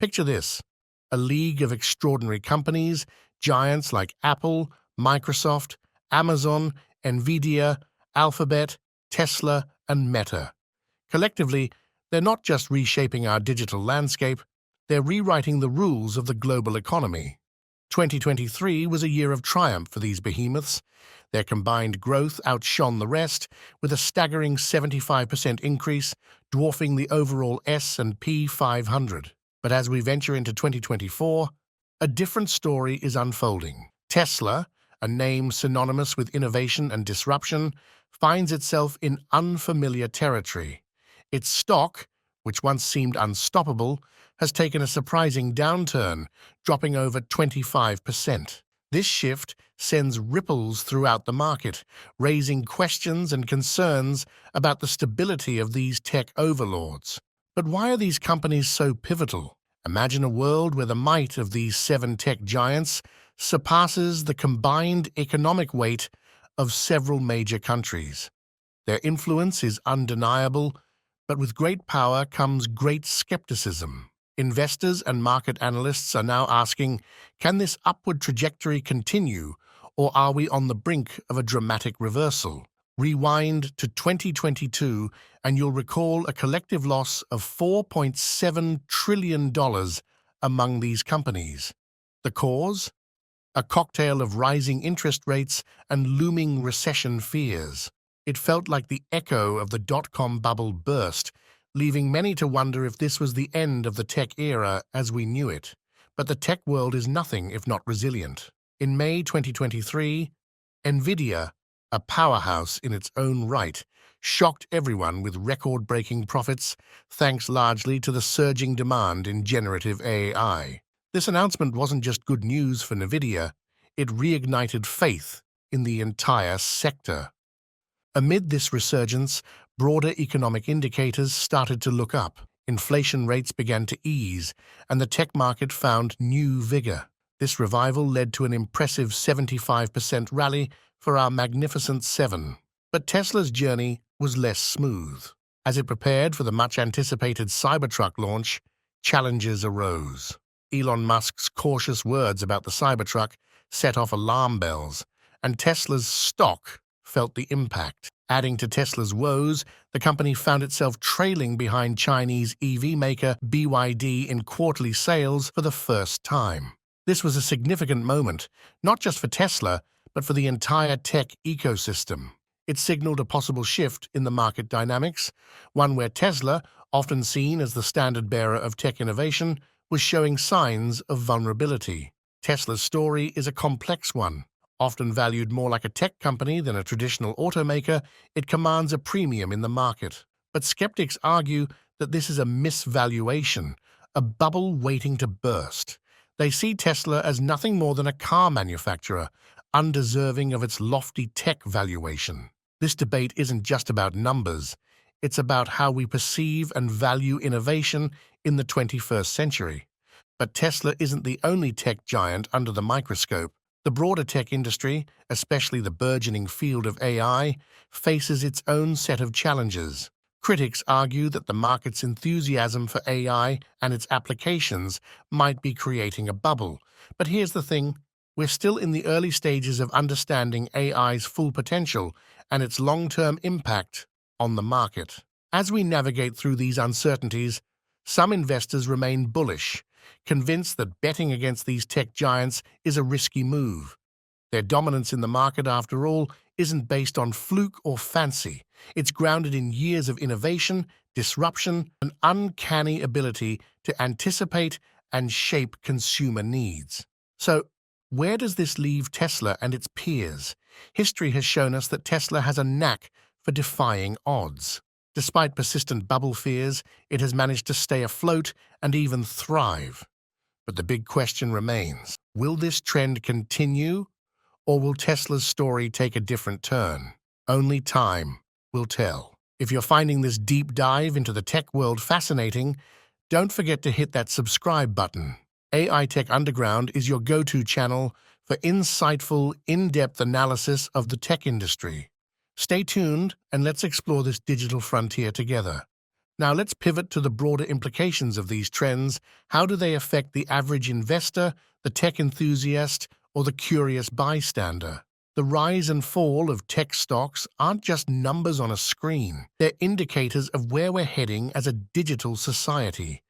Picture this: a league of extraordinary companies, giants like Apple, Microsoft, Amazon, Nvidia, Alphabet, Tesla, and Meta. Collectively, they're not just reshaping our digital landscape, they're rewriting the rules of the global economy. 2023 was a year of triumph for these behemoths. Their combined growth outshone the rest, with a staggering 75% increase, dwarfing the overall S&P 500. But as we venture into 2024, a different story is unfolding. Tesla, a name synonymous with innovation and disruption, finds itself in unfamiliar territory. Its stock, which once seemed unstoppable, has taken a surprising downturn, dropping over 25%. This shift sends ripples throughout the market, raising questions and concerns about the stability of these tech overlords. But why are these companies so pivotal? Imagine a world where the might of these 7 tech giants surpasses the combined economic weight of several major countries. Their influence is undeniable, but with great power comes great skepticism. Investors and market analysts are now asking, can this upward trajectory continue, or are we on the brink of a dramatic reversal? Rewind to 2022, and you'll recall a collective loss of $4.7 trillion among these companies. The cause? A cocktail of rising interest rates and looming recession fears. It felt like the echo of the dot-com bubble burst, leaving many to wonder if this was the end of the tech era as we knew it. But the tech world is nothing if not resilient. In May 2023, Nvidia, a powerhouse in its own right, shocked everyone with record-breaking profits, thanks largely to the surging demand in generative AI. This announcement wasn't just good news for Nvidia, it reignited faith in the entire sector. Amid this resurgence, broader economic indicators started to look up. Inflation rates began to ease, and the tech market found new vigor. This revival led to an impressive 75% rally for our Magnificent Seven. But Tesla's journey was less smooth. As it prepared for the much-anticipated Cybertruck launch, challenges arose. Elon Musk's cautious words about the Cybertruck set off alarm bells, and Tesla's stock felt the impact. Adding to Tesla's woes, the company found itself trailing behind Chinese EV maker BYD in quarterly sales for the first time. This was a significant moment, not just for Tesla, but for the entire tech ecosystem. It signaled a possible shift in the market dynamics, one where Tesla, often seen as the standard-bearer of tech innovation, was showing signs of vulnerability. Tesla's story is a complex one. Often valued more like a tech company than a traditional automaker, it commands a premium in the market. But skeptics argue that this is a misvaluation, a bubble waiting to burst. They see Tesla as nothing more than a car manufacturer, undeserving of its lofty tech valuation. This debate isn't just about numbers. It's about how we perceive and value innovation in the 21st century. But Tesla isn't the only tech giant under the microscope. The broader tech industry, especially the burgeoning field of AI, faces its own set of challenges. Critics argue that the market's enthusiasm for AI and its applications might be creating a bubble. But here's the thing, we're still in the early stages of understanding AI's full potential and its long-term impact on the market. As we navigate through these uncertainties, some investors remain bullish, convinced that betting against these tech giants is a risky move. Their dominance in the market, after all, isn't based on fluke or fancy. It's grounded in years of innovation, disruption, and uncanny ability to anticipate and shape consumer needs. So, where does this leave Tesla and its peers? History has shown us that Tesla has a knack for defying odds. Despite persistent bubble fears, it has managed to stay afloat and even thrive. But the big question remains, will this trend continue, or will Tesla's story take a different turn? Only time will tell. If you're finding this deep dive into the tech world fascinating, don't forget to hit that subscribe button. AI Tech Underground is your go-to channel for insightful, in-depth analysis of the tech industry. Stay tuned and let's explore this digital frontier together. Now let's pivot to the broader implications of these trends. How do they affect the average investor, the tech enthusiast, or the curious bystander? The rise and fall of tech stocks aren't just numbers on a screen. They're indicators of where we're heading as a digital society.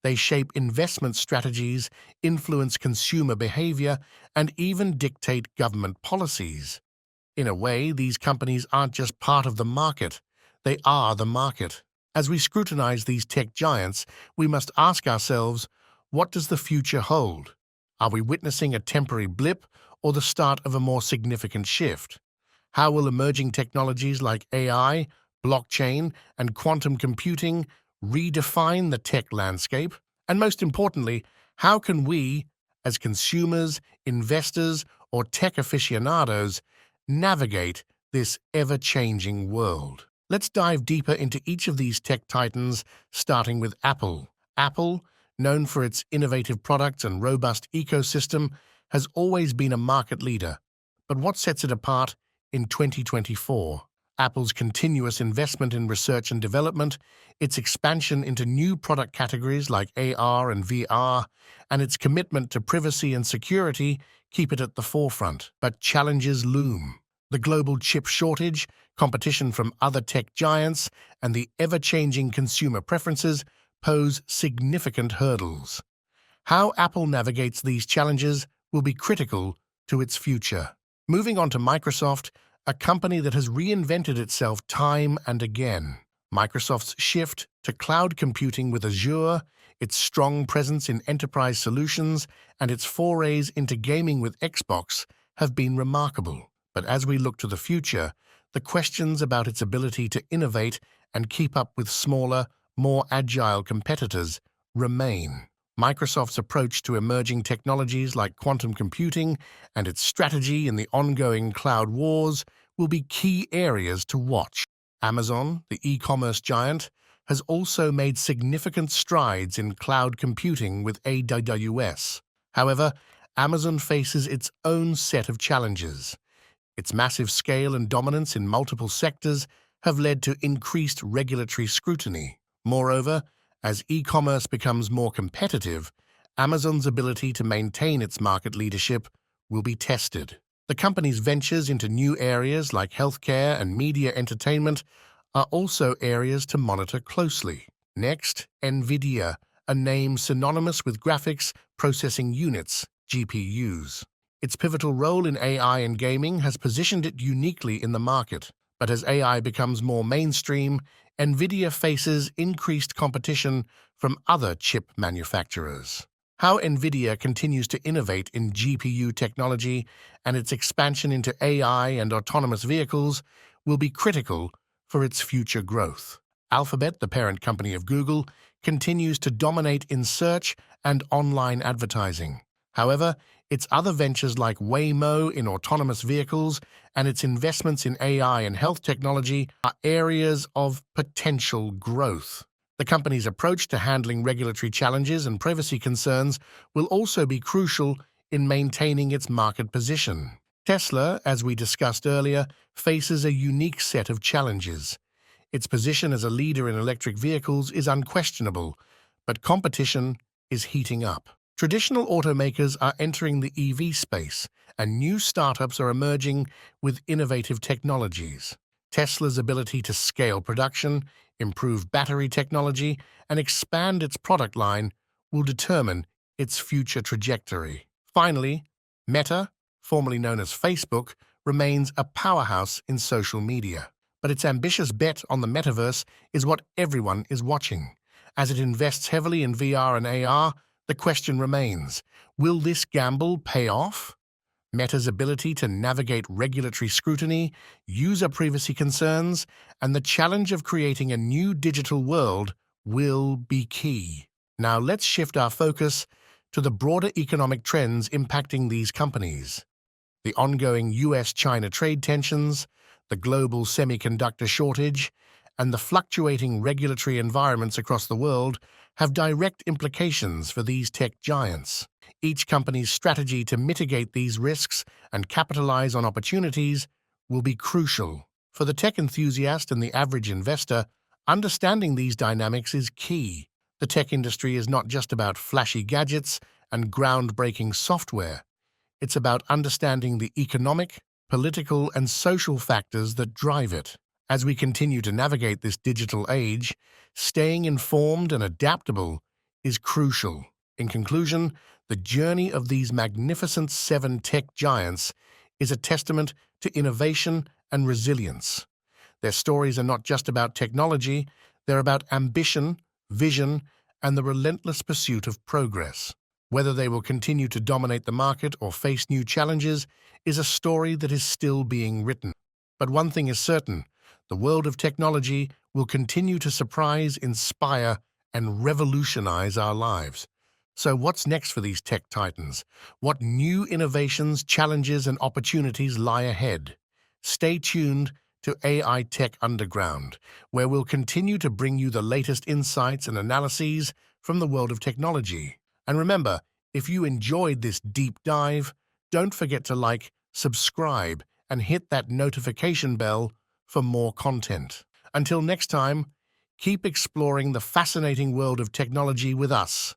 They shape investment strategies, influence consumer behavior, and even dictate government policies. In a way, these companies aren't just part of the market, they are the market. As we scrutinize these tech giants, we must ask ourselves, what does the future hold? Are we witnessing a temporary blip or the start of a more significant shift? How will emerging technologies like AI, blockchain, and quantum computing redefine the tech landscape? And most importantly, how can we, as consumers, investors, or tech aficionados, navigate this ever-changing world? Let's dive deeper into each of these tech titans, starting with Apple. Apple, known for its innovative products and robust ecosystem, has always been a market leader. But what sets it apart in 2024? Apple's continuous investment in research and development, its expansion into new product categories like AR and VR, and its commitment to privacy and security keep it at the forefront. But challenges loom. The global chip shortage, competition from other tech giants, and the ever-changing consumer preferences pose significant hurdles. How Apple navigates these challenges will be critical to its future. Moving on to Microsoft, a company that has reinvented itself time and again. Microsoft's shift to cloud computing with Azure, its strong presence in enterprise solutions, and its forays into gaming with Xbox have been remarkable. But as we look to the future, the questions about its ability to innovate and keep up with smaller, more agile competitors remain. Microsoft's approach to emerging technologies like quantum computing and its strategy in the ongoing cloud wars will be key areas to watch. Amazon, the e-commerce giant, has also made significant strides in cloud computing with AWS. However, Amazon faces its own set of challenges. Its massive scale and dominance in multiple sectors have led to increased regulatory scrutiny. Moreover, as e-commerce becomes more competitive, Amazon's ability to maintain its market leadership will be tested. The company's ventures into new areas like healthcare and media entertainment are also areas to monitor closely. Next, Nvidia, a name synonymous with graphics processing units, GPUs. Its pivotal role in AI and gaming has positioned it uniquely in the market. But as AI becomes more mainstream, Nvidia faces increased competition from other chip manufacturers. How Nvidia continues to innovate in GPU technology and its expansion into AI and autonomous vehicles will be critical for its future growth. Alphabet, the parent company of Google, continues to dominate in search and online advertising. However, its other ventures like Waymo in autonomous vehicles and its investments in AI and health technology are areas of potential growth. The company's approach to handling regulatory challenges and privacy concerns will also be crucial in maintaining its market position. Tesla, as we discussed earlier, faces a unique set of challenges. Its position as a leader in electric vehicles is unquestionable, but competition is heating up. Traditional automakers are entering the EV space, and new startups are emerging with innovative technologies. Tesla's ability to scale production, improve battery technology, and expand its product line will determine its future trajectory. Finally, Meta, formerly known as Facebook, remains a powerhouse in social media. But its ambitious bet on the metaverse is what everyone is watching. As it invests heavily in VR and AR, the question remains, will this gamble pay off? Meta's ability to navigate regulatory scrutiny, user privacy concerns, and the challenge of creating a new digital world will be key. Now let's shift our focus to the broader economic trends impacting these companies. The ongoing US-China trade tensions, the global semiconductor shortage, and the fluctuating regulatory environments across the world have direct implications for these tech giants. Each company's strategy to mitigate these risks and capitalize on opportunities will be crucial. For the tech enthusiast and the average investor, Understanding these dynamics is key. The tech industry is not just about flashy gadgets and groundbreaking software. It's about understanding the economic, political, and social factors that drive it. As we continue to navigate this digital age, staying informed and adaptable is crucial. In conclusion, the journey of these magnificent seven tech giants is a testament to innovation and resilience. Their stories are not just about technology, they're about ambition, vision, and the relentless pursuit of progress. Whether they will continue to dominate the market or face new challenges is a story that is still being written. But one thing is certain, the world of technology will continue to surprise, inspire, and revolutionize our lives. So what's next for these tech titans? What new innovations, challenges, and opportunities lie ahead? Stay tuned to AI Tech Underground, where we'll continue to bring you the latest insights and analyses from the world of technology. And remember, if you enjoyed this deep dive, don't forget to like, subscribe, and hit that notification bell for more content. Until next time, keep exploring the fascinating world of technology with us.